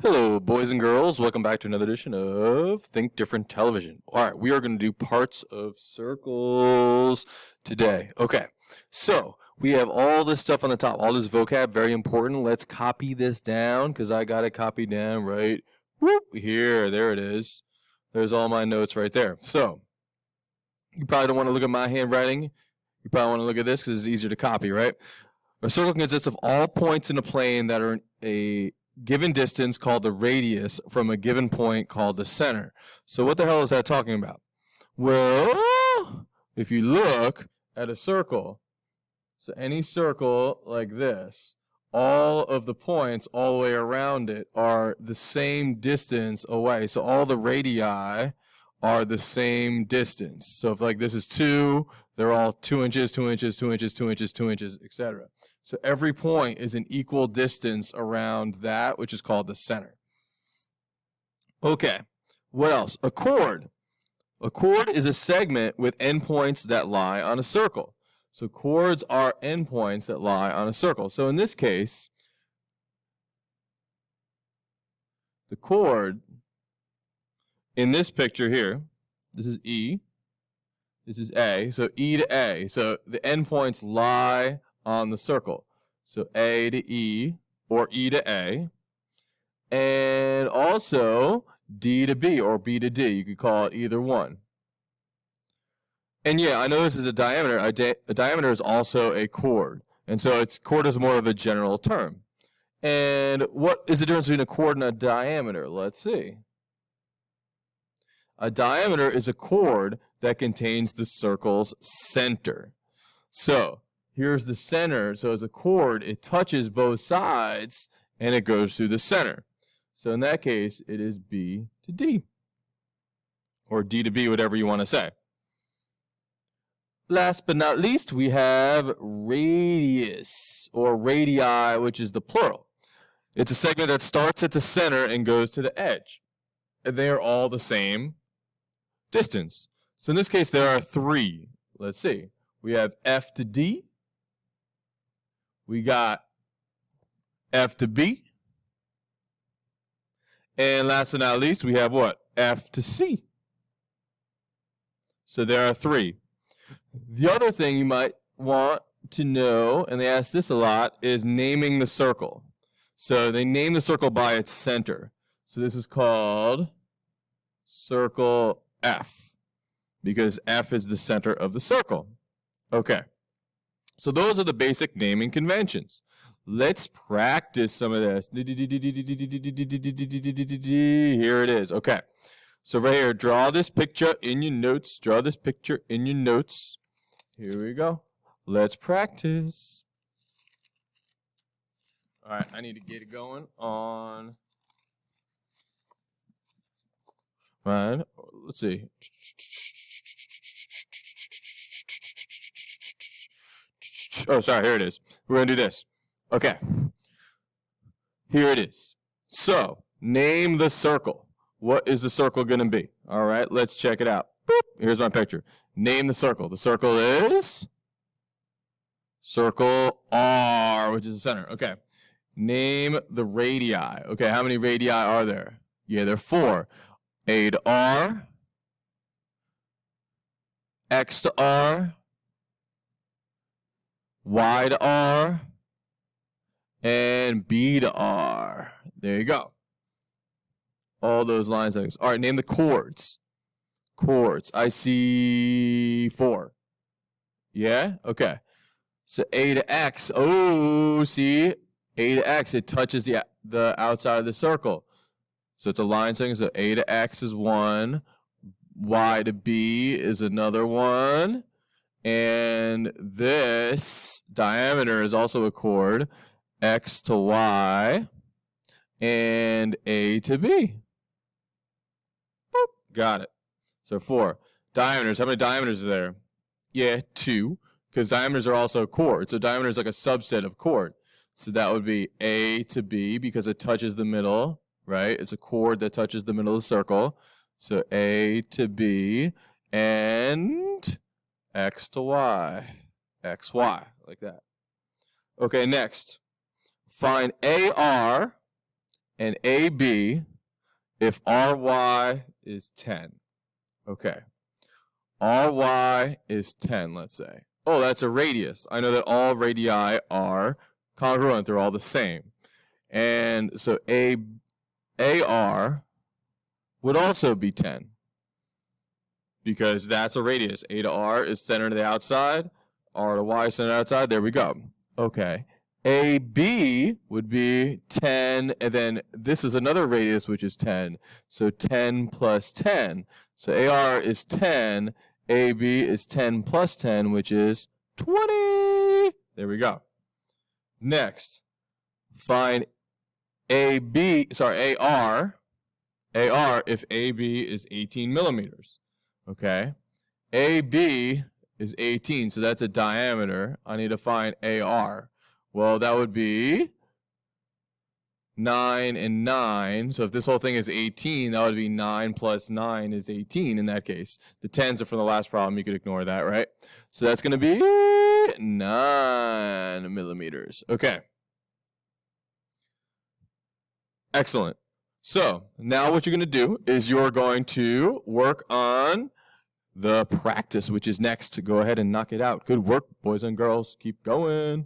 Hello, boys and girls. Welcome back to another edition of Think Different Television. All right, we are going to do parts of circles today. Okay, so we have all this stuff on the top, all this vocab, very important. Let's copy this down because I got it copied down right here. There it is. There's all my notes right there. So you probably don't want to look at my handwriting. You probably want to look at this because it's easier to copy, right? A circle consists of all points in a plane that are a given distance called the radius from a given point called the center. So what the hell is that talking about? Well, if you look at a circle, so any circle like this, all of the points all the way around it are the same distance away. So all the radii are the same distance. So if like this is 2, they're all 2 inches, 2 inches, 2 inches, 2 inches, 2 inches, etc. So every point is an equal distance around that, which is called the center. Okay, what else? A chord. A chord is a segment with endpoints that lie on a circle. So chords are endpoints that lie on a circle. So in this case, the chord in this picture here, this is E, this is A, so E to A. So the endpoints lie on the circle. So A to E or E to A. And also D to B or B to D. You could call it either one. And yeah, I know this is a diameter. A diameter is also a chord. And so chord is more of a general term. And what is the difference between a chord and a diameter? Let's see. A diameter is a chord that contains the circle's center. So here's the center. So as a chord, it touches both sides and it goes through the center. So in that case, it is B to D or D to B, whatever you want to say. Last but not least, we have radius or radii, which is the plural. It's a segment that starts at the center and goes to the edge. And they are all the same distance. So in this case, there are 3. Let's see. We have F to D. We got F to B. And last but not least, we have what? F to C. So there are 3. The other thing you might want to know, and they ask this a lot, is naming the circle. So they name the circle by its center. So this is called circle F, because F is the center of the circle. Okay, so those are the basic naming conventions. Let's practice some of this. Here it is. Okay, so right here, draw this picture in your notes. Draw this picture in your notes. Here we go. Let's practice. All right, I need to get it going on. All right, let's see. Oh, sorry, here it is. We're going to do this. Okay. Here it is. So, name the circle. What is the circle going to be? All right, let's check it out. Boop. Here's my picture. Name the circle. The circle is circle R, which is the center. Okay. Name the radii. Okay, how many radii are there? Yeah, there are 4. A to R, X to R, Y to R, and B to R. There you go. All those lines. All right, name the chords. Chords. I see 4. Yeah? Okay. So A to X. Oh, see? A to X, it touches the outside of the circle. So it's a line segment. So A to X is 1. Y to B is another one. And this diameter is also a chord. X to Y. And A to B. Boop. Got it. So 4. Diameters. How many diameters are there? Yeah, 2. Because diameters are also a chord. So diameter is like a subset of chord. So that would be A to B because it touches the middle. Right? It's a chord that touches the middle of the circle. So A to B and X to Y. X, Y, like that. Okay, next. Find AR and AB if RY is 10. Okay. RY is 10, let's say. Oh, that's a radius. I know that all radii are congruent. They're all the same. And so AR would also be 10 because that's a radius. A to R is center to the outside. R to Y is center outside. There we go. Okay. AB would be 10, and then this is another radius, which is 10. So 10 plus 10. So AR is 10. AB is 10 plus 10, which is 20. There we go. Next, find AR if AB is 18 millimeters. Okay. AB is 18, so that's a diameter. I need to find AR. Well, that would be 9 and 9. So if this whole thing is 18, that would be 9 plus 9 is 18 in that case. The 10s are from the last problem. You could ignore that, right? So that's going to be 9 millimeters. Okay. Excellent. So now what you're going to do is you're going to work on the practice, which is next. Go ahead and knock it out. Good work, boys and girls. Keep going.